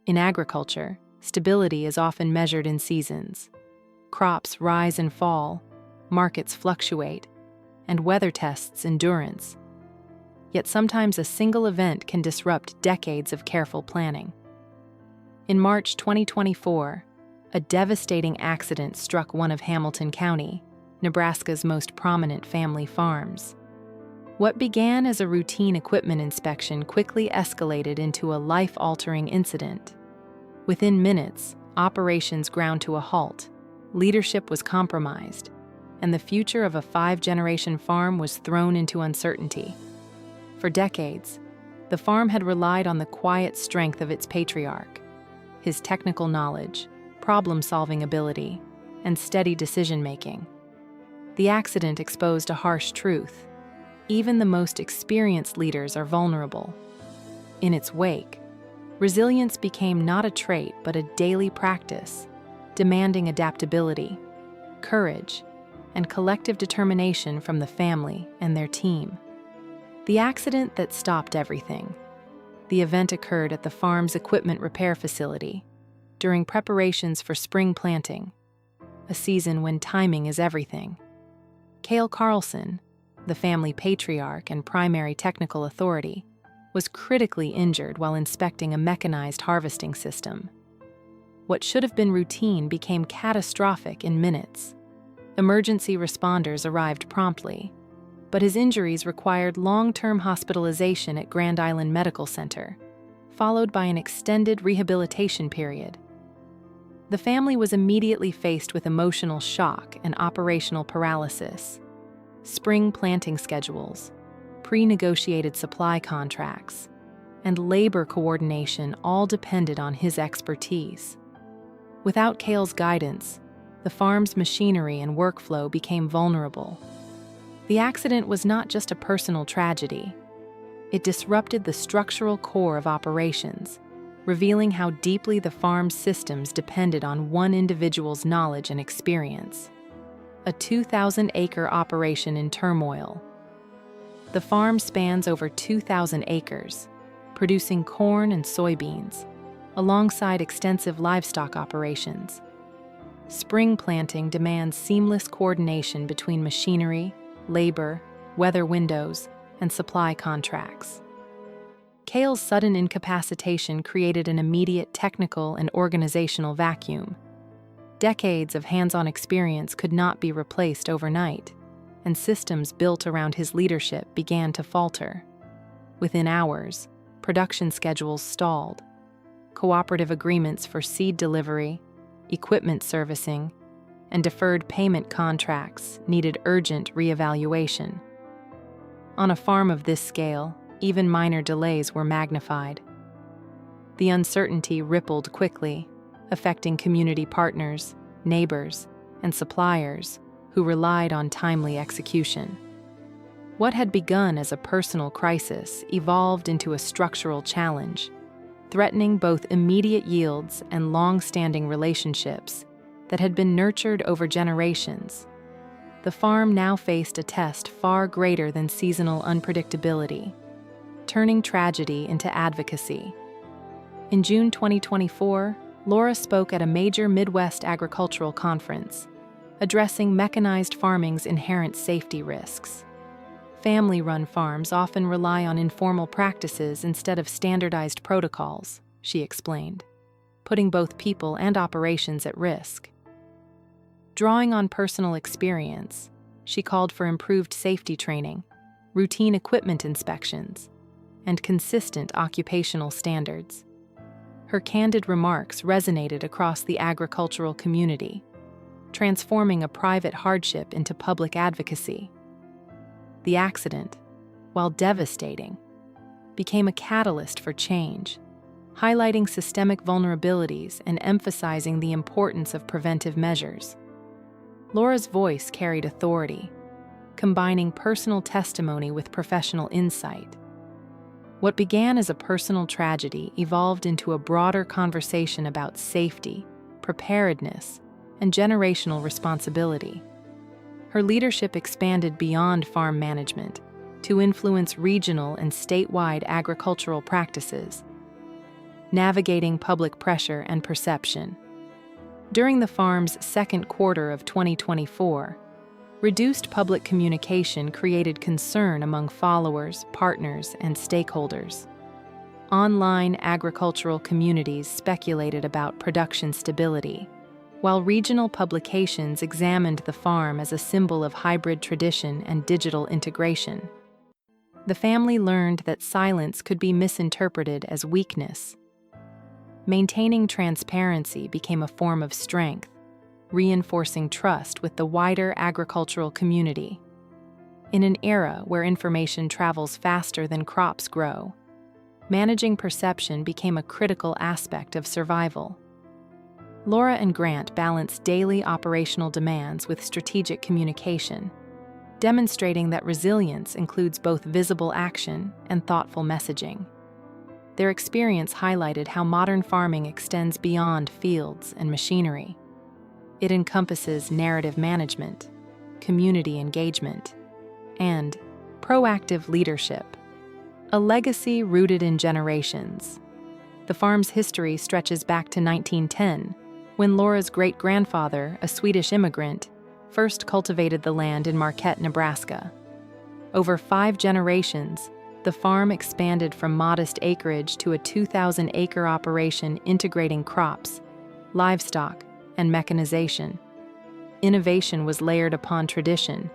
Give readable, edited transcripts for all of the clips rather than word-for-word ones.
In agriculture, stability is often measured in seasons. Crops rise and fall, markets fluctuate, and weather tests endurance. Yet sometimes a single event can disrupt decades of careful planning. In March 2024, a devastating accident struck one of Hamilton County, Nebraska's most prominent family farms. What began as a routine equipment inspection quickly escalated into a life-altering incident. Within minutes, operations ground to a halt, leadership was compromised, and the future of a 5-generation farm was thrown into uncertainty. For decades, the farm had relied on the quiet strength of its patriarch, his technical knowledge, problem-solving ability, and steady decision-making. The accident exposed a harsh truth. Even the most experienced leaders are vulnerable. In its wake, resilience became not a trait but a daily practice, demanding adaptability, courage, and collective determination from the family and their team. The accident that stopped everything. The event occurred at the farm's equipment repair facility during preparations for spring planting, a season when timing is everything. Cale Carlson, the family patriarch and primary technical authority, was critically injured while inspecting a mechanized harvesting system. What should have been routine became catastrophic in minutes. Emergency responders arrived promptly, but his injuries required long-term hospitalization at Grand Island Medical Center, followed by an extended rehabilitation period. The family was immediately faced with emotional shock and operational paralysis. Spring planting schedules, pre-negotiated supply contracts, and labor coordination all depended on his expertise. Without Cale's guidance, the farm's machinery and workflow became vulnerable. The accident was not just a personal tragedy. It disrupted the structural core of operations, revealing how deeply the farm's systems depended on one individual's knowledge and experience. A 2,000-acre operation in turmoil. The farm spans over 2,000 acres, producing corn and soybeans, alongside extensive livestock operations. Spring planting demands seamless coordination between machinery, labor, weather windows, and supply contracts. Cale's sudden incapacitation created an immediate technical and organizational vacuum. Decades of hands-on experience could not be replaced overnight, and systems built around his leadership began to falter. Within hours, production schedules stalled. Cooperative agreements for seed delivery, equipment servicing, and deferred payment contracts needed urgent reevaluation. On a farm of this scale, even minor delays were magnified. The uncertainty rippled quickly, affecting community partners, neighbors, and suppliers who relied on timely execution. What had begun as a personal crisis evolved into a structural challenge, threatening both immediate yields and long-standing relationships that had been nurtured over generations. The farm now faced a test far greater than seasonal unpredictability, turning tragedy into advocacy. In June 2024, Laura spoke at a major Midwest agricultural conference, addressing mechanized farming's inherent safety risks. Family-run farms often rely on informal practices instead of standardized protocols, she explained, putting both people and operations at risk. Drawing on personal experience, she called for improved safety training, routine equipment inspections, and consistent occupational standards. Her candid remarks resonated across the agricultural community, transforming a private hardship into public advocacy. The accident, while devastating, became a catalyst for change, highlighting systemic vulnerabilities and emphasizing the importance of preventive measures. Laura's voice carried authority, combining personal testimony with professional insight. What began as a personal tragedy evolved into a broader conversation about safety, preparedness, and generational responsibility. Her leadership expanded beyond farm management to influence regional and statewide agricultural practices. navigating public pressure and perception. During the farm's second quarter of 2024, reduced public communication created concern among followers, partners, and stakeholders. Online agricultural communities speculated about production stability, while regional publications examined the farm as a symbol of hybrid tradition and digital integration. The family learned that silence could be misinterpreted as weakness. Maintaining transparency became a form of strength, reinforcing trust with the wider agricultural community. In an era where information travels faster than crops grow, managing perception became a critical aspect of survival. Laura and Grant balanced daily operational demands with strategic communication, demonstrating that resilience includes both visible action and thoughtful messaging. Their experience highlighted how modern farming extends beyond fields and machinery. It encompasses narrative management, community engagement, and proactive leadership, a legacy rooted in generations. The farm's history stretches back to 1910, when Laura's great-grandfather, a Swedish immigrant, first cultivated the land in Marquette, Nebraska. Over 5 generations, the farm expanded from modest acreage to a 2,000-acre operation integrating crops, livestock, and mechanization. Innovation was layered upon tradition,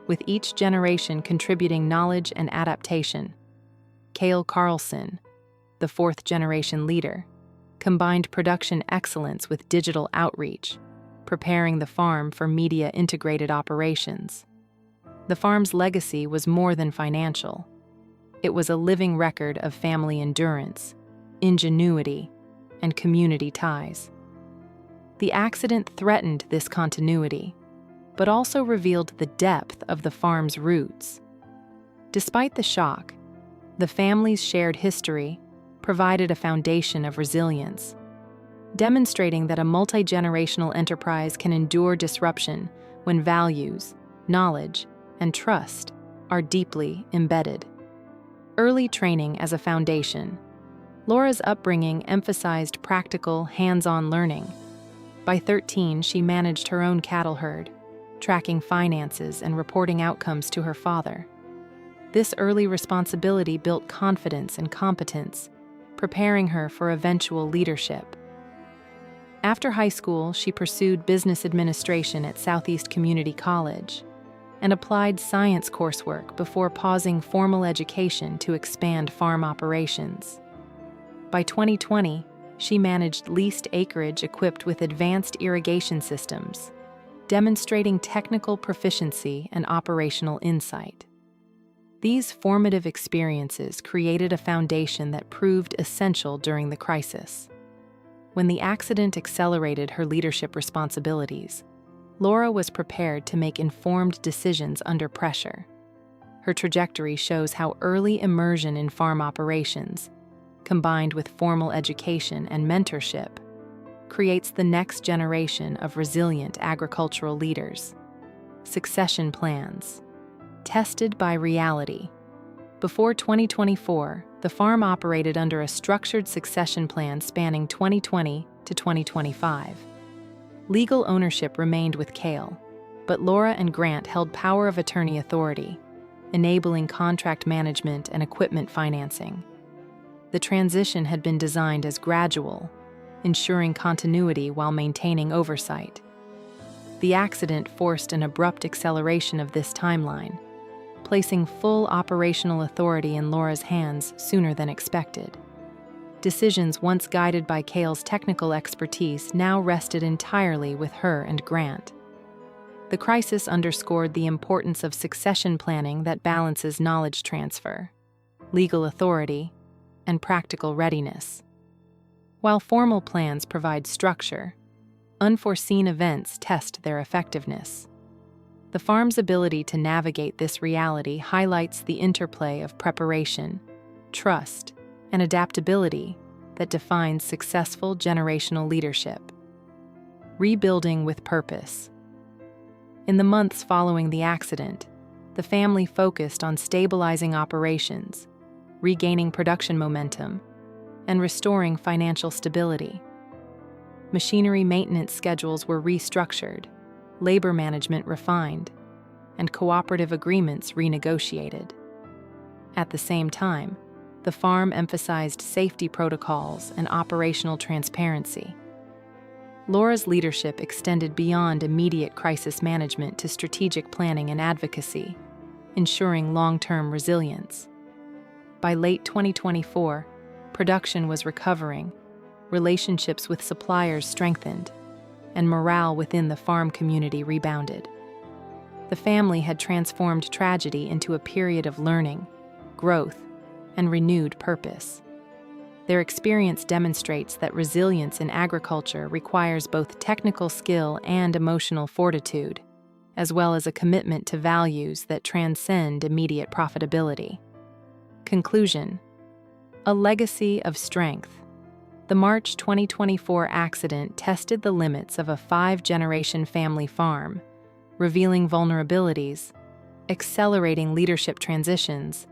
with each generation contributing knowledge and adaptation. Cale Carlson, the 4th-generation leader, combined production excellence with digital outreach, preparing the farm for media-integrated operations. The farm's legacy was more than financial. It was a living record of family endurance, ingenuity, and community ties. The accident threatened this continuity, but also revealed the depth of the farm's roots. Despite the shock, the family's shared history provided a foundation of resilience, demonstrating that a multi-generational enterprise can endure disruption when values, knowledge, and trust are deeply embedded. Early training as a foundation. Laura's upbringing emphasized practical, hands-on learning. By 13, she managed her own cattle herd, tracking finances and reporting outcomes to her father. This early responsibility built confidence and competence, preparing her for eventual leadership. After high school, she pursued business administration at Southeast Community College and applied science coursework before pausing formal education to expand farm operations. By 2020, she managed leased acreage equipped with advanced irrigation systems, demonstrating technical proficiency and operational insight. These formative experiences created a foundation that proved essential during the crisis. When the accident accelerated her leadership responsibilities, Laura was prepared to make informed decisions under pressure. Her trajectory shows how early immersion in farm operations, combined with formal education and mentorship, creates the next generation of resilient agricultural leaders. Succession plans. Tested by reality. Before 2024, the farm operated under a structured succession plan spanning 2020 to 2025. Legal ownership remained with Cale, but Laura and Grant held power of attorney authority, enabling contract management and equipment financing. The transition had been designed as gradual, ensuring continuity while maintaining oversight. The accident forced an abrupt acceleration of this timeline, placing full operational authority in Laura's hands sooner than expected. Decisions once guided by Cale's technical expertise now rested entirely with her and Grant. The crisis underscored the importance of succession planning that balances knowledge transfer, legal authority, and practical readiness. While formal plans provide structure, unforeseen events test their effectiveness. The farm's ability to navigate this reality highlights the interplay of preparation, trust, and adaptability that defines successful generational leadership. Rebuilding with purpose. In the months following the accident, the family focused on stabilizing operations, regaining production momentum, and restoring financial stability. Machinery maintenance schedules were restructured, labor management refined, and cooperative agreements renegotiated. At the same time, the farm emphasized safety protocols and operational transparency. Laura's leadership extended beyond immediate crisis management to strategic planning and advocacy, ensuring long-term resilience. By late 2024, production was recovering, relationships with suppliers strengthened, and morale within the farm community rebounded. The family had transformed tragedy into a period of learning, growth, and renewed purpose. Their experience demonstrates that resilience in agriculture requires both technical skill and emotional fortitude, as well as a commitment to values that transcend immediate profitability. Conclusion: a legacy of strength. The March 2024 accident tested the limits of a 5-generation family farm, revealing vulnerabilities, accelerating leadership transitions,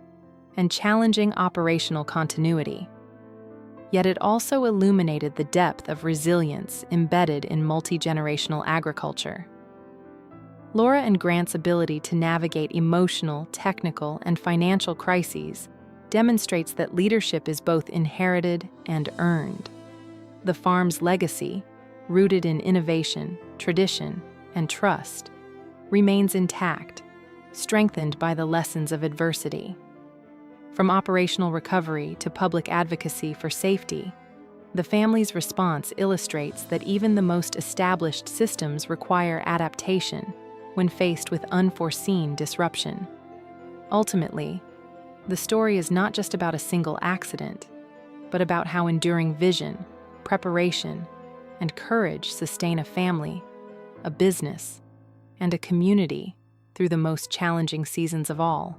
and challenging operational continuity. Yet it also illuminated the depth of resilience embedded in multi-generational agriculture. Laura and Grant's ability to navigate emotional, technical, and financial crises demonstrates that leadership is both inherited and earned. The farm's legacy, rooted in innovation, tradition, and trust, remains intact, strengthened by the lessons of adversity. From operational recovery to public advocacy for safety, the family's response illustrates that even the most established systems require adaptation when faced with unforeseen disruption. Ultimately, the story is not just about a single accident, but about how enduring vision, preparation, and courage sustain a family, a business, and a community through the most challenging seasons of all.